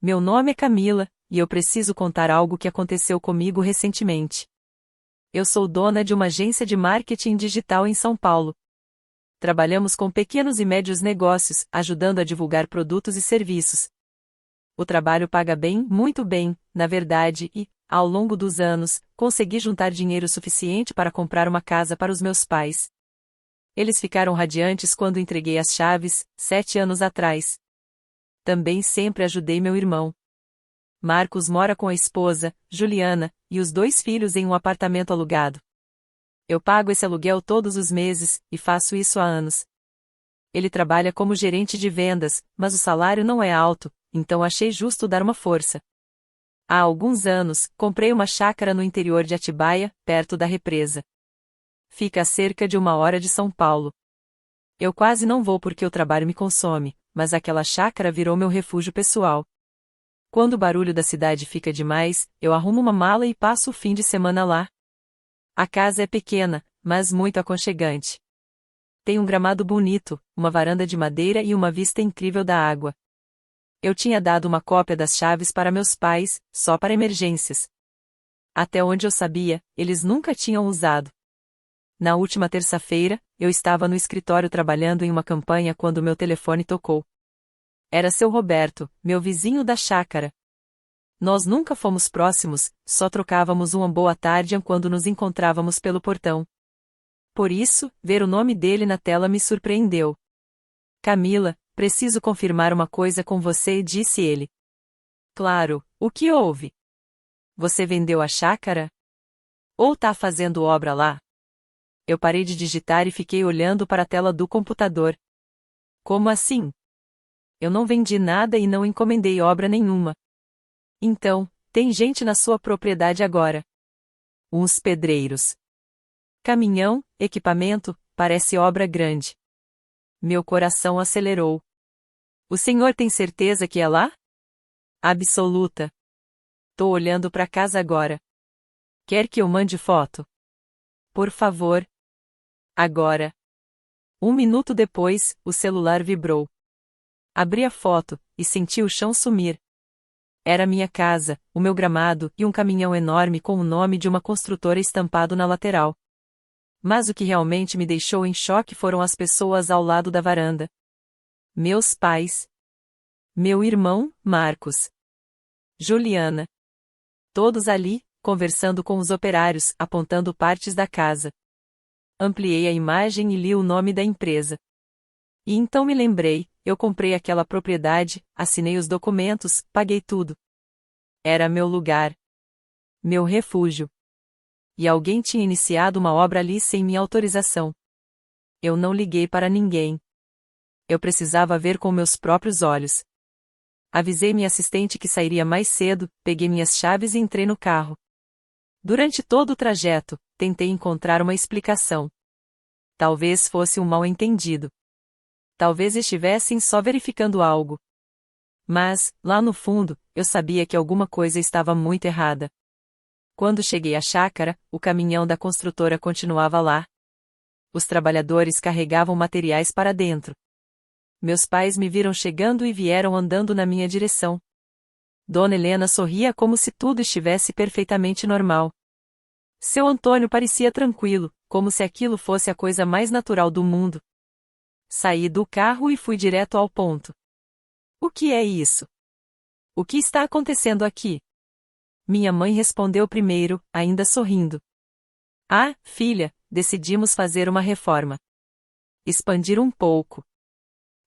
Meu nome é Camila, e eu preciso contar algo que aconteceu comigo recentemente. Eu sou dona de uma agência de marketing digital em São Paulo. Trabalhamos com pequenos e médios negócios, ajudando a divulgar produtos e serviços. O trabalho paga bem, muito bem, na verdade, e, ao longo dos anos, consegui juntar dinheiro suficiente para comprar uma casa para os meus pais. Eles ficaram radiantes quando entreguei as chaves, 7 anos atrás. Também sempre ajudei meu irmão. Marcos mora com a esposa, Juliana, e os 2 filhos em um apartamento alugado. Eu pago esse aluguel todos os meses, e faço isso há anos. Ele trabalha como gerente de vendas, mas o salário não é alto, então achei justo dar uma força. Há alguns anos, comprei uma chácara no interior de Atibaia, perto da represa. Fica a cerca de 1 hora de São Paulo. Eu quase não vou porque o trabalho me consome, mas aquela chácara virou meu refúgio pessoal. Quando o barulho da cidade fica demais, eu arrumo uma mala e passo o fim de semana lá. A casa é pequena, mas muito aconchegante. Tem um gramado bonito, uma varanda de madeira e uma vista incrível da água. Eu tinha dado uma cópia das chaves para meus pais, só para emergências. Até onde eu sabia, eles nunca tinham usado. Na última terça-feira, eu estava no escritório trabalhando em uma campanha quando meu telefone tocou. Era seu Roberto, meu vizinho da chácara. Nós nunca fomos próximos, só trocávamos uma boa tarde quando nos encontrávamos pelo portão. Por isso, ver o nome dele na tela me surpreendeu. Camila, preciso confirmar uma coisa com você, disse ele. Claro, o que houve? Você vendeu a chácara? Ou tá fazendo obra lá? Eu parei de digitar e fiquei olhando para a tela do computador. Como assim? Eu não vendi nada e não encomendei obra nenhuma. Então, tem gente na sua propriedade agora. Uns pedreiros. Caminhão, equipamento, parece obra grande. Meu coração acelerou. O senhor tem certeza que é lá? Absoluta. Tô olhando para casa agora. Quer que eu mande foto? Por favor. Agora. 1 minuto depois, o celular vibrou. Abri a foto, e senti o chão sumir. Era minha casa, o meu gramado e um caminhão enorme com o nome de uma construtora estampado na lateral. Mas o que realmente me deixou em choque foram as pessoas ao lado da varanda. Meus pais. Meu irmão, Marcos. Juliana. Todos ali, conversando com os operários, apontando partes da casa. Ampliei a imagem e li o nome da empresa. E então me lembrei, eu comprei aquela propriedade, assinei os documentos, paguei tudo. Era meu lugar. Meu refúgio. E alguém tinha iniciado uma obra ali sem minha autorização. Eu não liguei para ninguém. Eu precisava ver com meus próprios olhos. Avisei minha assistente que sairia mais cedo, peguei minhas chaves e entrei no carro. Durante todo o trajeto, tentei encontrar uma explicação. Talvez fosse um mal-entendido. Talvez estivessem só verificando algo. Mas, lá no fundo, eu sabia que alguma coisa estava muito errada. Quando cheguei à chácara, o caminhão da construtora continuava lá. Os trabalhadores carregavam materiais para dentro. Meus pais me viram chegando e vieram andando na minha direção. Dona Helena sorria como se tudo estivesse perfeitamente normal. Seu Antônio parecia tranquilo, como se aquilo fosse a coisa mais natural do mundo. Saí do carro e fui direto ao ponto. O que é isso? O que está acontecendo aqui? Minha mãe respondeu primeiro, ainda sorrindo. Ah, filha, decidimos fazer uma reforma. Expandir um pouco.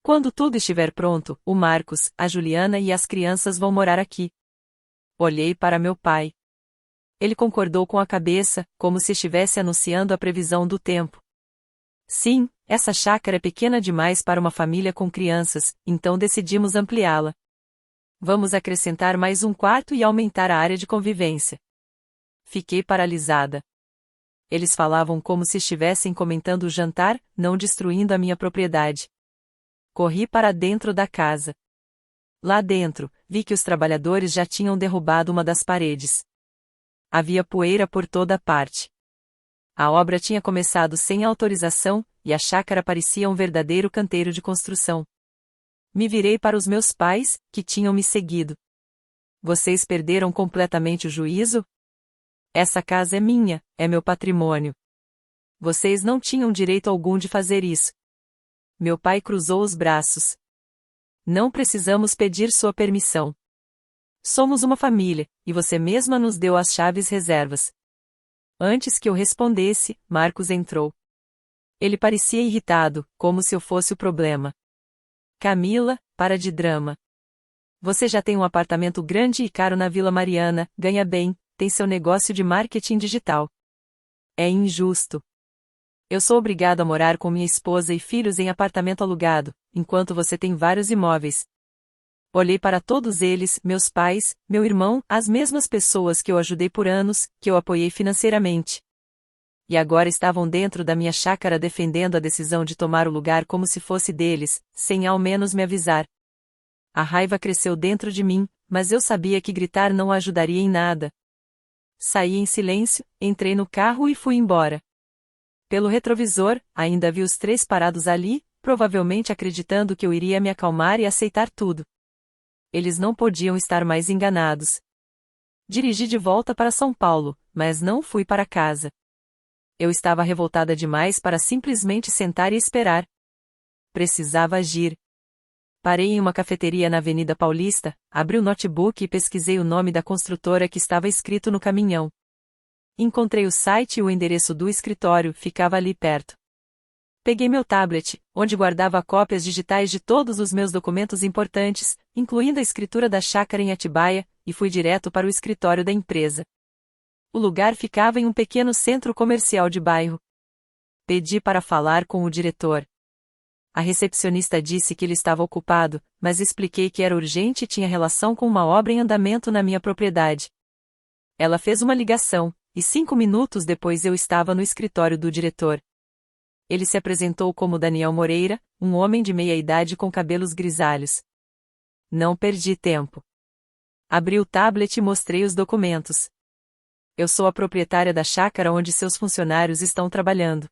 Quando tudo estiver pronto, o Marcos, a Juliana e as crianças vão morar aqui. Olhei para meu pai. Ele concordou com a cabeça, como se estivesse anunciando a previsão do tempo. Sim, essa chácara é pequena demais para uma família com crianças, então decidimos ampliá-la. Vamos acrescentar mais um quarto e aumentar a área de convivência. Fiquei paralisada. Eles falavam como se estivessem comentando o jantar, não destruindo a minha propriedade. Corri para dentro da casa. Lá dentro, vi que os trabalhadores já tinham derrubado uma das paredes. Havia poeira por toda parte. A obra tinha começado sem autorização, e a chácara parecia um verdadeiro canteiro de construção. Me virei para os meus pais, que tinham me seguido. Vocês perderam completamente o juízo? Essa casa é minha, é meu patrimônio. Vocês não tinham direito algum de fazer isso. Meu pai cruzou os braços. Não precisamos pedir sua permissão. Somos uma família, e você mesma nos deu as chaves reservas. Antes que eu respondesse, Marcos entrou. Ele parecia irritado, como se eu fosse o problema. Camila, para de drama. Você já tem um apartamento grande e caro na Vila Mariana, ganha bem, tem seu negócio de marketing digital. É injusto. Eu sou obrigado a morar com minha esposa e filhos em apartamento alugado, enquanto você tem vários imóveis. Olhei para todos eles, meus pais, meu irmão, as mesmas pessoas que eu ajudei por anos, que eu apoiei financeiramente. E agora estavam dentro da minha chácara defendendo a decisão de tomar o lugar como se fosse deles, sem ao menos me avisar. A raiva cresceu dentro de mim, mas eu sabia que gritar não ajudaria em nada. Saí em silêncio, entrei no carro e fui embora. Pelo retrovisor, ainda vi os três parados ali, provavelmente acreditando que eu iria me acalmar e aceitar tudo. Eles não podiam estar mais enganados. Dirigi de volta para São Paulo, mas não fui para casa. Eu estava revoltada demais para simplesmente sentar e esperar. Precisava agir. Parei em uma cafeteria na Avenida Paulista, abri o notebook e pesquisei o nome da construtora que estava escrito no caminhão. Encontrei o site e o endereço do escritório, ficava ali perto. Peguei meu tablet, onde guardava cópias digitais de todos os meus documentos importantes, incluindo a escritura da chácara em Atibaia, e fui direto para o escritório da empresa. O lugar ficava em um pequeno centro comercial de bairro. Pedi para falar com o diretor. A recepcionista disse que ele estava ocupado, mas expliquei que era urgente e tinha relação com uma obra em andamento na minha propriedade. Ela fez uma ligação, e 5 minutos depois eu estava no escritório do diretor. Ele se apresentou como Daniel Moreira, um homem de meia-idade com cabelos grisalhos. Não perdi tempo. Abri o tablet e mostrei os documentos. Eu sou a proprietária da chácara onde seus funcionários estão trabalhando.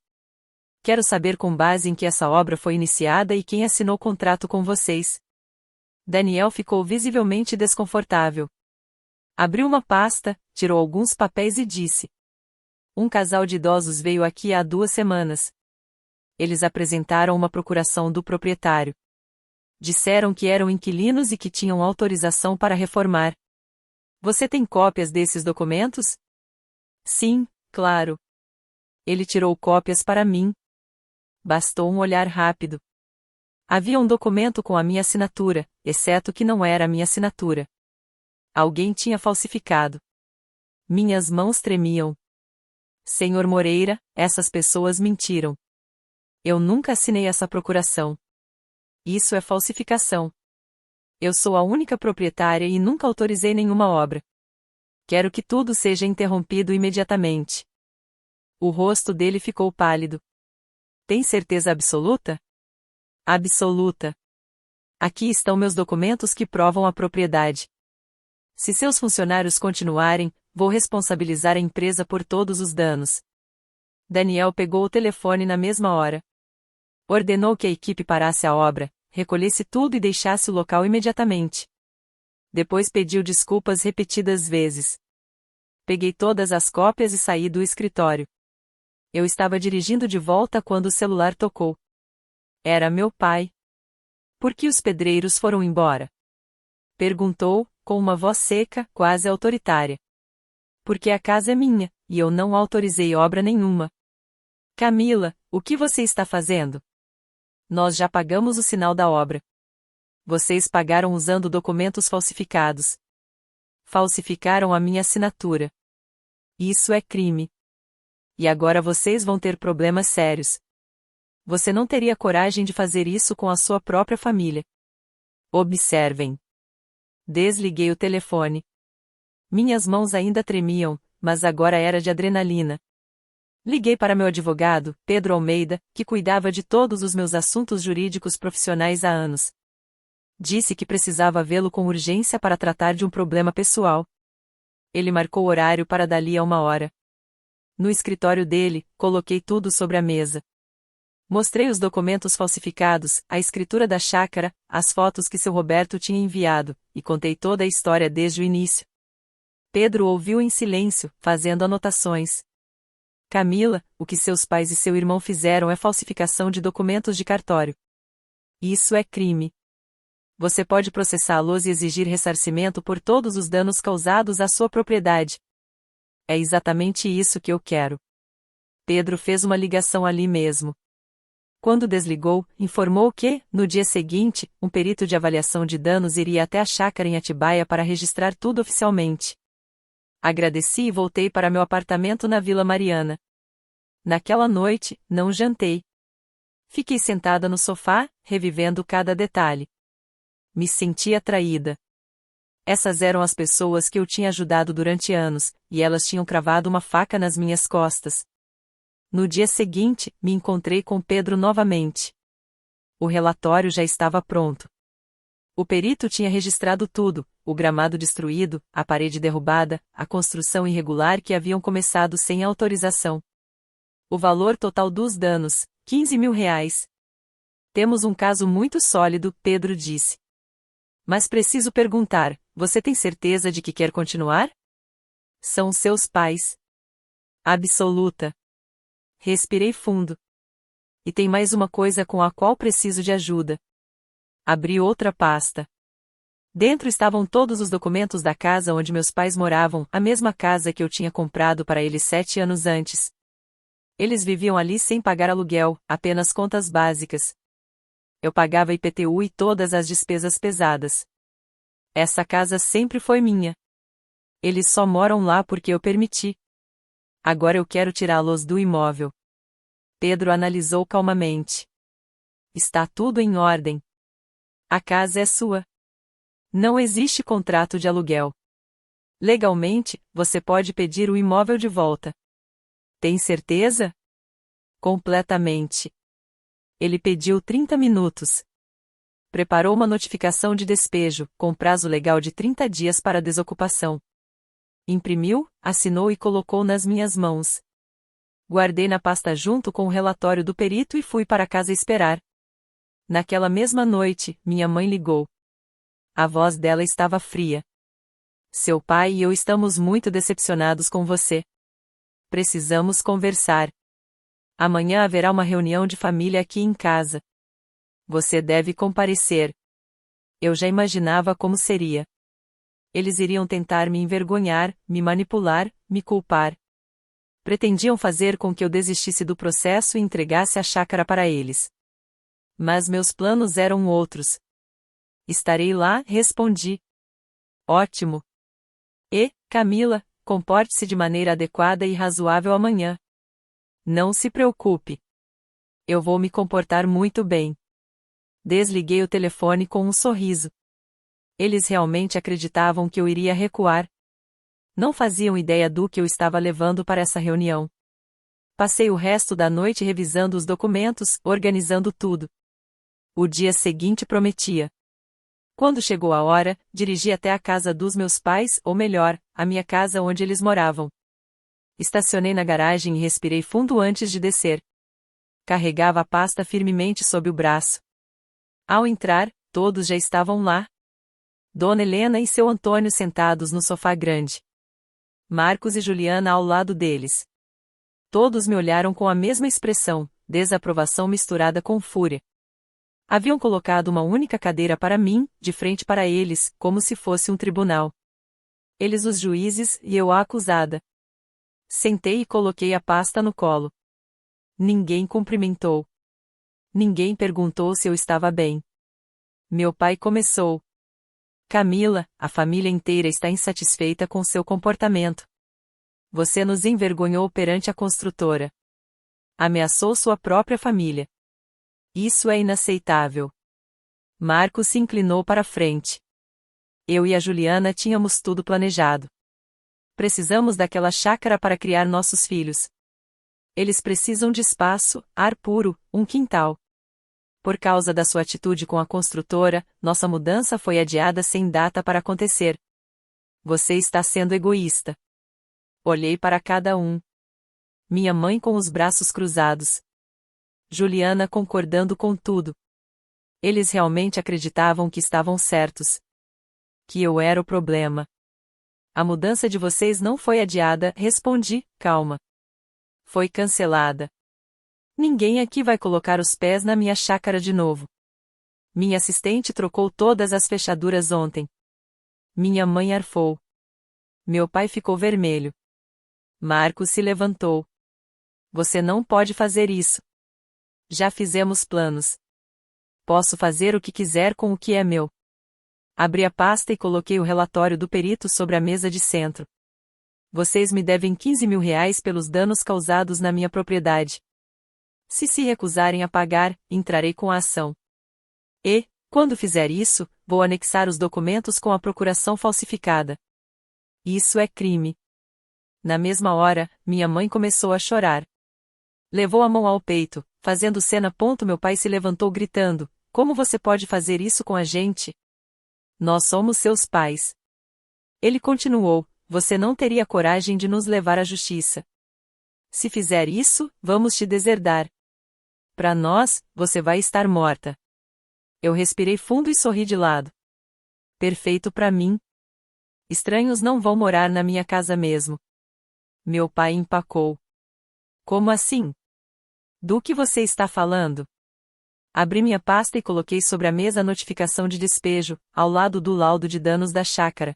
Quero saber com base em que essa obra foi iniciada e quem assinou o contrato com vocês. Daniel ficou visivelmente desconfortável. Abriu uma pasta, tirou alguns papéis e disse: Um casal de idosos veio aqui há 2 semanas. Eles apresentaram uma procuração do proprietário. Disseram que eram inquilinos e que tinham autorização para reformar. Você tem cópias desses documentos? Sim, claro. Ele tirou cópias para mim. Bastou um olhar rápido. Havia um documento com a minha assinatura, exceto que não era a minha assinatura. Alguém tinha falsificado. Minhas mãos tremiam. Senhor Moreira, essas pessoas mentiram. Eu nunca assinei essa procuração. Isso é falsificação. Eu sou a única proprietária e nunca autorizei nenhuma obra. Quero que tudo seja interrompido imediatamente. O rosto dele ficou pálido. Tem certeza absoluta? Absoluta. Aqui estão meus documentos que provam a propriedade. Se seus funcionários continuarem, vou responsabilizar a empresa por todos os danos. Daniel pegou o telefone na mesma hora. Ordenou que a equipe parasse a obra, recolhesse tudo e deixasse o local imediatamente. Depois pediu desculpas repetidas vezes. Peguei todas as cópias e saí do escritório. Eu estava dirigindo de volta quando o celular tocou. Era meu pai. Por que os pedreiros foram embora? Perguntou, com uma voz seca, quase autoritária. Porque a casa é minha, e eu não autorizei obra nenhuma. Camila, o que você está fazendo? Nós já pagamos o sinal da obra. Vocês pagaram usando documentos falsificados. Falsificaram a minha assinatura. Isso é crime. E agora vocês vão ter problemas sérios. Você não teria coragem de fazer isso com a sua própria família. Observem. Desliguei o telefone. Minhas mãos ainda tremiam, mas agora era de adrenalina. Liguei para meu advogado, Pedro Almeida, que cuidava de todos os meus assuntos jurídicos profissionais há anos. Disse que precisava vê-lo com urgência para tratar de um problema pessoal. Ele marcou horário para dali a 1 hora. No escritório dele, coloquei tudo sobre a mesa. Mostrei os documentos falsificados, a escritura da chácara, as fotos que seu Roberto tinha enviado, e contei toda a história desde o início. Pedro ouviu em silêncio, fazendo anotações. Camila, o que seus pais e seu irmão fizeram é falsificação de documentos de cartório. Isso é crime. Você pode processá-los e exigir ressarcimento por todos os danos causados à sua propriedade. É exatamente isso que eu quero. Pedro fez uma ligação ali mesmo. Quando desligou, informou que, no dia seguinte, um perito de avaliação de danos iria até a chácara em Atibaia para registrar tudo oficialmente. Agradeci e voltei para meu apartamento na Vila Mariana. Naquela noite, não jantei. Fiquei sentada no sofá, revivendo cada detalhe. Me senti atraída. Essas eram as pessoas que eu tinha ajudado durante anos, e elas tinham cravado uma faca nas minhas costas. No dia seguinte, me encontrei com Pedro novamente. O relatório já estava pronto. O perito tinha registrado tudo: o gramado destruído, a parede derrubada, a construção irregular que haviam começado sem autorização. O valor total dos danos, R$ 15.000. Temos um caso muito sólido, Pedro disse. Mas preciso perguntar, você tem certeza de que quer continuar? São seus pais. Absoluta. Respirei fundo. E tem mais uma coisa com a qual preciso de ajuda. Abri outra pasta. Dentro estavam todos os documentos da casa onde meus pais moravam, a mesma casa que eu tinha comprado para eles 7 anos antes. Eles viviam ali sem pagar aluguel, apenas contas básicas. Eu pagava IPTU e todas as despesas pesadas. Essa casa sempre foi minha. Eles só moram lá porque eu permiti. Agora eu quero tirá-los do imóvel. Pedro analisou calmamente. Está tudo em ordem. A casa é sua. Não existe contrato de aluguel. Legalmente, você pode pedir o imóvel de volta. Tem certeza? Completamente. Ele pediu 30 minutos. Preparou uma notificação de despejo, com prazo legal de 30 dias para desocupação. Imprimiu, assinou e colocou nas minhas mãos. Guardei na pasta junto com o relatório do perito e fui para casa esperar. Naquela mesma noite, minha mãe ligou. A voz dela estava fria. Seu pai e eu estamos muito decepcionados com você. Precisamos conversar. Amanhã haverá uma reunião de família aqui em casa. Você deve comparecer. Eu já imaginava como seria. Eles iriam tentar me envergonhar, me manipular, me culpar. Pretendiam fazer com que eu desistisse do processo e entregasse a chácara para eles. Mas meus planos eram outros. Estarei lá, respondi. Ótimo. E, Camila, comporte-se de maneira adequada e razoável amanhã. Não se preocupe. Eu vou me comportar muito bem. Desliguei o telefone com um sorriso. Eles realmente acreditavam que eu iria recuar. Não faziam ideia do que eu estava levando para essa reunião. Passei o resto da noite revisando os documentos, organizando tudo. O dia seguinte prometia. Quando chegou a hora, dirigi até a casa dos meus pais, ou melhor, a minha casa onde eles moravam. Estacionei na garagem e respirei fundo antes de descer. Carregava a pasta firmemente sob o braço. Ao entrar, todos já estavam lá. Dona Helena e seu Antônio sentados no sofá grande. Marcos e Juliana ao lado deles. Todos me olharam com a mesma expressão, desaprovação misturada com fúria. Haviam colocado uma única cadeira para mim, de frente para eles, como se fosse um tribunal. Eles os juízes e eu a acusada. Sentei e coloquei a pasta no colo. Ninguém cumprimentou. Ninguém perguntou se eu estava bem. Meu pai começou. Camila, a família inteira está insatisfeita com seu comportamento. Você nos envergonhou perante a construtora. Ameaçou sua própria família. Isso é inaceitável. Marcos se inclinou para a frente. Eu e a Juliana tínhamos tudo planejado. Precisamos daquela chácara para criar nossos filhos. Eles precisam de espaço, ar puro, um quintal. Por causa da sua atitude com a construtora, nossa mudança foi adiada sem data para acontecer. Você está sendo egoísta. Olhei para cada um. Minha mãe com os braços cruzados. Juliana concordando com tudo. Eles realmente acreditavam que estavam certos. Que eu era o problema. A mudança de vocês não foi adiada, respondi, calma. Foi cancelada. Ninguém aqui vai colocar os pés na minha chácara de novo. Minha assistente trocou todas as fechaduras ontem. Minha mãe arfou. Meu pai ficou vermelho. Marcos se levantou. Você não pode fazer isso. Já fizemos planos. Posso fazer o que quiser com o que é meu. Abri a pasta e coloquei o relatório do perito sobre a mesa de centro. Vocês me devem R$ 15.000 pelos danos causados na minha propriedade. Se recusarem a pagar, entrarei com a ação. E, quando fizer isso, vou anexar os documentos com a procuração falsificada. Isso é crime. Na mesma hora, minha mãe começou a chorar. Levou a mão ao peito, fazendo cena. Meu pai se levantou gritando: Como você pode fazer isso com a gente? Nós somos seus pais. Ele continuou: Você não teria coragem de nos levar à justiça. Se fizer isso, vamos te deserdar. Para nós, você vai estar morta. Eu respirei fundo e sorri de lado. Perfeito para mim. Estranhos não vão morar na minha casa mesmo. Meu pai empacou. Como assim? Do que você está falando? Abri minha pasta e coloquei sobre a mesa a notificação de despejo, ao lado do laudo de danos da chácara.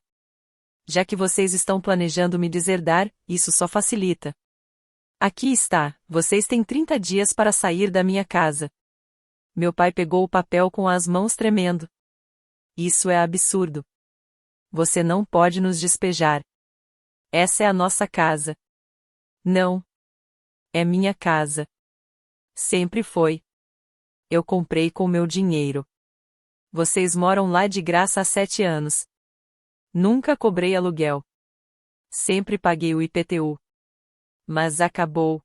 Já que vocês estão planejando me deserdar, isso só facilita. Aqui está, vocês têm 30 dias para sair da minha casa. Meu pai pegou o papel com as mãos tremendo. Isso é absurdo. Você não pode nos despejar. Essa é a nossa casa. Não. É minha casa. Sempre foi. Eu comprei com meu dinheiro. Vocês moram lá de graça há 7 anos. Nunca cobrei aluguel. Sempre paguei o IPTU. Mas acabou.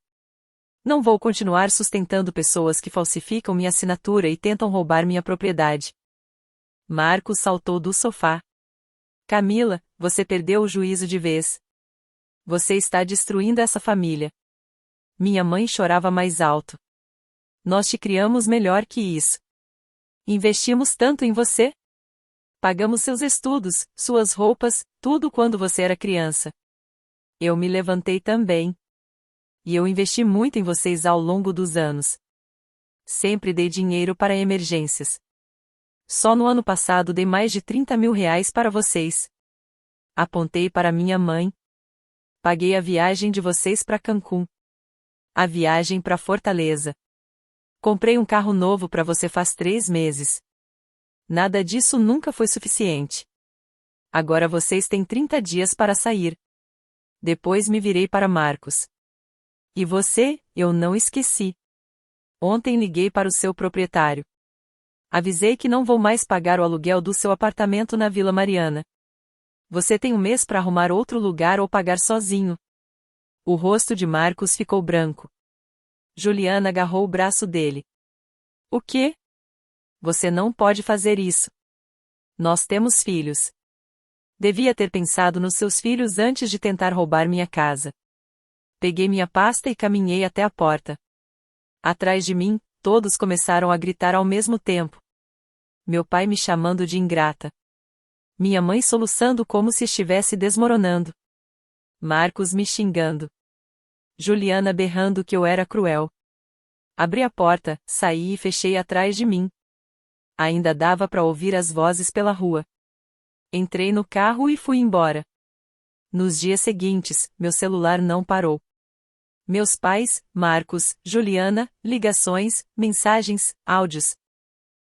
Não vou continuar sustentando pessoas que falsificam minha assinatura e tentam roubar minha propriedade. Marcos saltou do sofá. Camila, você perdeu o juízo de vez. Você está destruindo essa família. Minha mãe chorava mais alto. Nós te criamos melhor que isso. Investimos tanto em você. Pagamos seus estudos, suas roupas, tudo quando você era criança. Eu me levantei também. E eu investi muito em vocês ao longo dos anos. Sempre dei dinheiro para emergências. Só no ano passado dei mais de R$ 30.000 para vocês. Apontei para minha mãe. Paguei a viagem de vocês para Cancún. A viagem para Fortaleza. Comprei um carro novo para você faz 3 meses. Nada disso nunca foi suficiente. Agora vocês têm 30 dias para sair. Depois me virei para Marcos. E você, eu não esqueci. Ontem liguei para o seu proprietário. Avisei que não vou mais pagar o aluguel do seu apartamento na Vila Mariana. Você tem um mês para arrumar outro lugar ou pagar sozinho. O rosto de Marcos ficou branco. Juliana agarrou o braço dele. O quê? Você não pode fazer isso. Nós temos filhos. Devia ter pensado nos seus filhos antes de tentar roubar minha casa. Peguei minha pasta e caminhei até a porta. Atrás de mim, todos começaram a gritar ao mesmo tempo. Meu pai me chamando de ingrata. Minha mãe soluçando como se estivesse desmoronando. Marcos me xingando. Juliana berrando que eu era cruel. Abri a porta, saí e fechei atrás de mim. Ainda dava para ouvir as vozes pela rua. Entrei no carro e fui embora. Nos dias seguintes, meu celular não parou. Meus pais, Marcos, Juliana, ligações, mensagens, áudios.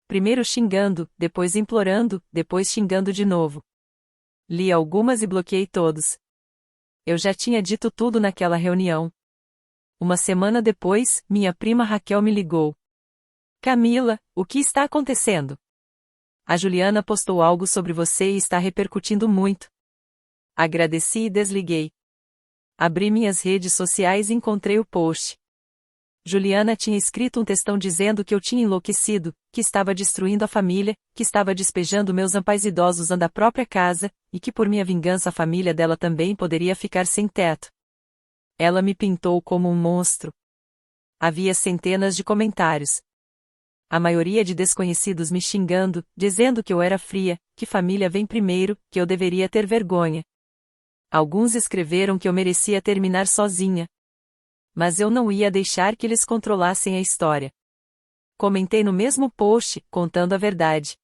Primeiro xingando, depois implorando, depois xingando de novo. Li algumas e bloqueei todos. Eu já tinha dito tudo naquela reunião. Uma semana depois, minha prima Raquel me ligou. Camila, o que está acontecendo? A Juliana postou algo sobre você e está repercutindo muito. Agradeci e desliguei. Abri minhas redes sociais e encontrei o post. Juliana tinha escrito um textão dizendo que eu tinha enlouquecido, que estava destruindo a família, que estava despejando meus pais idosos da própria casa, e que por minha vingança a família dela também poderia ficar sem teto. Ela me pintou como um monstro. Havia centenas de comentários. A maioria de desconhecidos me xingando, dizendo que eu era fria, que família vem primeiro, que eu deveria ter vergonha. Alguns escreveram que eu merecia terminar sozinha. Mas eu não ia deixar que eles controlassem a história. Comentei no mesmo post, contando a verdade.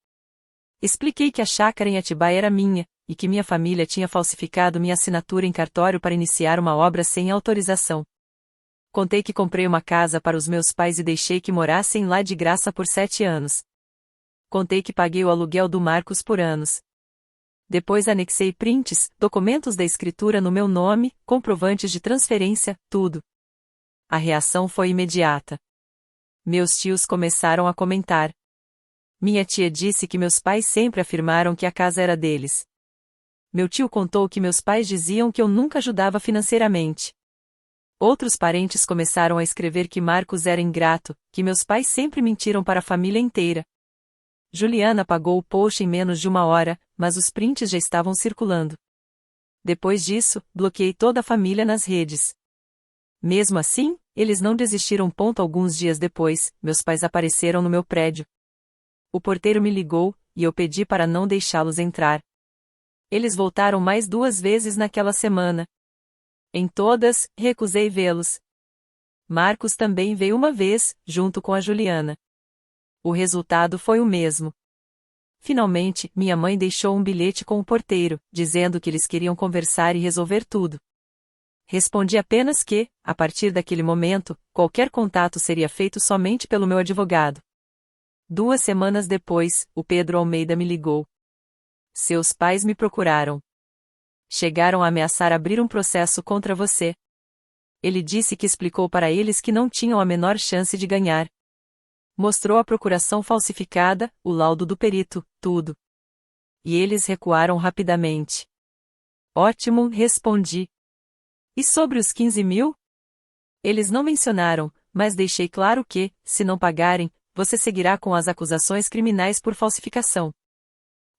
Expliquei que a chácara em Atibaia era minha, e que minha família tinha falsificado minha assinatura em cartório para iniciar uma obra sem autorização. Contei que comprei uma casa para os meus pais e deixei que morassem lá de graça por 7 anos. Contei que paguei o aluguel do Marcos por anos. Depois anexei prints, documentos da escritura no meu nome, comprovantes de transferência, tudo. A reação foi imediata. Meus tios começaram a comentar. Minha tia disse que meus pais sempre afirmaram que a casa era deles. Meu tio contou que meus pais diziam que eu nunca ajudava financeiramente. Outros parentes começaram a escrever que Marcos era ingrato, que meus pais sempre mentiram para a família inteira. Juliana apagou o post em menos de 1 hora, mas os prints já estavam circulando. Depois disso, bloqueei toda a família nas redes. Mesmo assim, eles não desistiram. Alguns dias depois, meus pais apareceram no meu prédio. O porteiro me ligou, e eu pedi para não deixá-los entrar. Eles voltaram mais 2 vezes naquela semana. Em todas, recusei vê-los. Marcos também veio uma vez, junto com a Juliana. O resultado foi o mesmo. Finalmente, minha mãe deixou um bilhete com o porteiro, dizendo que eles queriam conversar e resolver tudo. Respondi apenas que, a partir daquele momento, qualquer contato seria feito somente pelo meu advogado. 2 semanas depois, o Pedro Almeida me ligou. Seus pais me procuraram. Chegaram a ameaçar abrir um processo contra você. Ele disse que explicou para eles que não tinham a menor chance de ganhar. Mostrou a procuração falsificada, o laudo do perito, tudo. E eles recuaram rapidamente. Ótimo, respondi. E sobre os 15 mil? Eles não mencionaram, mas deixei claro que, se não pagarem, você seguirá com as acusações criminais por falsificação.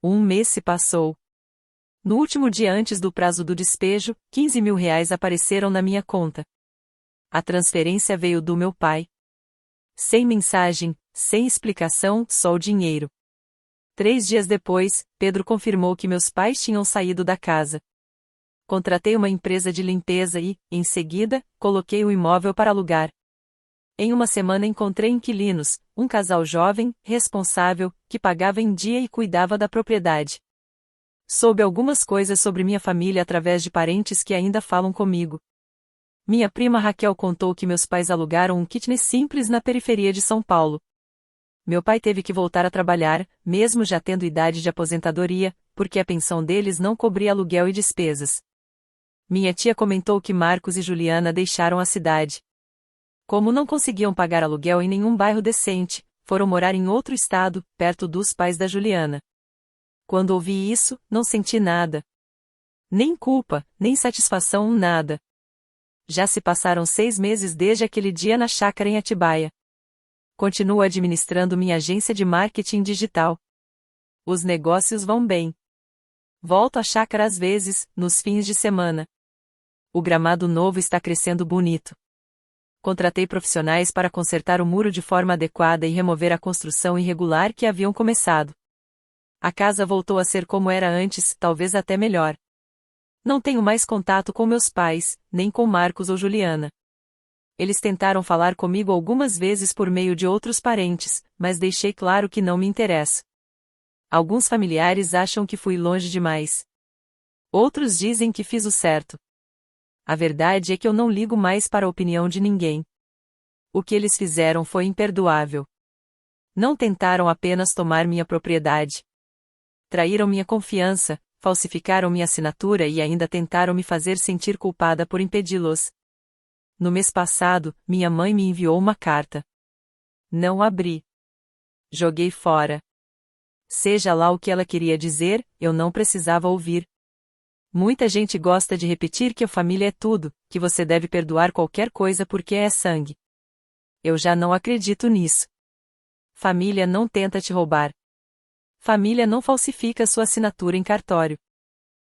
1 mês se passou. No último dia antes do prazo do despejo, 15 mil reais apareceram na minha conta. A transferência veio do meu pai. Sem mensagem, sem explicação, só o dinheiro. 3 dias depois, Pedro confirmou que meus pais tinham saído da casa. Contratei uma empresa de limpeza e, em seguida, coloquei o imóvel para alugar. Em 1 semana encontrei inquilinos, um casal jovem, responsável, que pagava em dia e cuidava da propriedade. Soube algumas coisas sobre minha família através de parentes que ainda falam comigo. Minha prima Raquel contou que meus pais alugaram um kitnet simples na periferia de São Paulo. Meu pai teve que voltar a trabalhar, mesmo já tendo idade de aposentadoria, porque a pensão deles não cobria aluguel e despesas. Minha tia comentou que Marcos e Juliana deixaram a cidade. Como não conseguiam pagar aluguel em nenhum bairro decente, foram morar em outro estado, perto dos pais da Juliana. Quando ouvi isso, não senti nada. Nem culpa, nem satisfação, nada. Já se passaram 6 meses desde aquele dia na chácara em Atibaia. Continuo administrando minha agência de marketing digital. Os negócios vão bem. Volto à chácara às vezes, nos fins de semana. O gramado novo está crescendo bonito. Contratei profissionais para consertar o muro de forma adequada e remover a construção irregular que haviam começado. A casa voltou a ser como era antes, talvez até melhor. Não tenho mais contato com meus pais, nem com Marcos ou Juliana. Eles tentaram falar comigo algumas vezes por meio de outros parentes, mas deixei claro que não me interessa. Alguns familiares acham que fui longe demais. Outros dizem que fiz o certo. A verdade é que eu não ligo mais para a opinião de ninguém. O que eles fizeram foi imperdoável. Não tentaram apenas tomar minha propriedade. Traíram minha confiança, falsificaram minha assinatura e ainda tentaram me fazer sentir culpada por impedi-los. No mês passado, minha mãe me enviou uma carta. Não abri. Joguei fora. Seja lá o que ela queria dizer, eu não precisava ouvir. Muita gente gosta de repetir que a família é tudo, que você deve perdoar qualquer coisa porque é sangue. Eu já não acredito nisso. Família não tenta te roubar. Família não falsifica sua assinatura em cartório.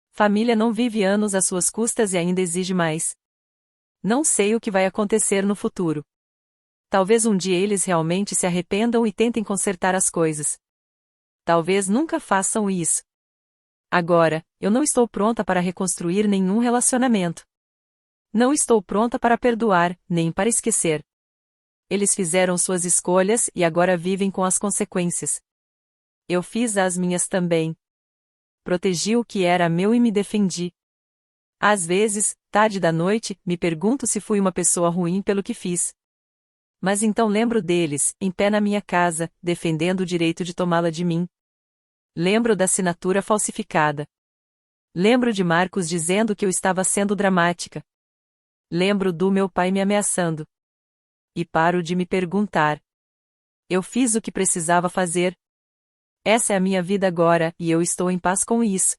Família não vive anos às suas custas e ainda exige mais. Não sei o que vai acontecer no futuro. Talvez um dia eles realmente se arrependam e tentem consertar as coisas. Talvez nunca façam isso. Agora, eu não estou pronta para reconstruir nenhum relacionamento. Não estou pronta para perdoar, nem para esquecer. Eles fizeram suas escolhas e agora vivem com as consequências. Eu fiz as minhas também. Protegi o que era meu e me defendi. Às vezes, tarde da noite, me pergunto se fui uma pessoa ruim pelo que fiz. Mas então lembro deles, em pé na minha casa, defendendo o direito de tomá-la de mim. Lembro da assinatura falsificada. Lembro de Marcos dizendo que eu estava sendo dramática. Lembro do meu pai me ameaçando. E paro de me perguntar: eu fiz o que precisava fazer? Essa é a minha vida agora, e eu estou em paz com isso.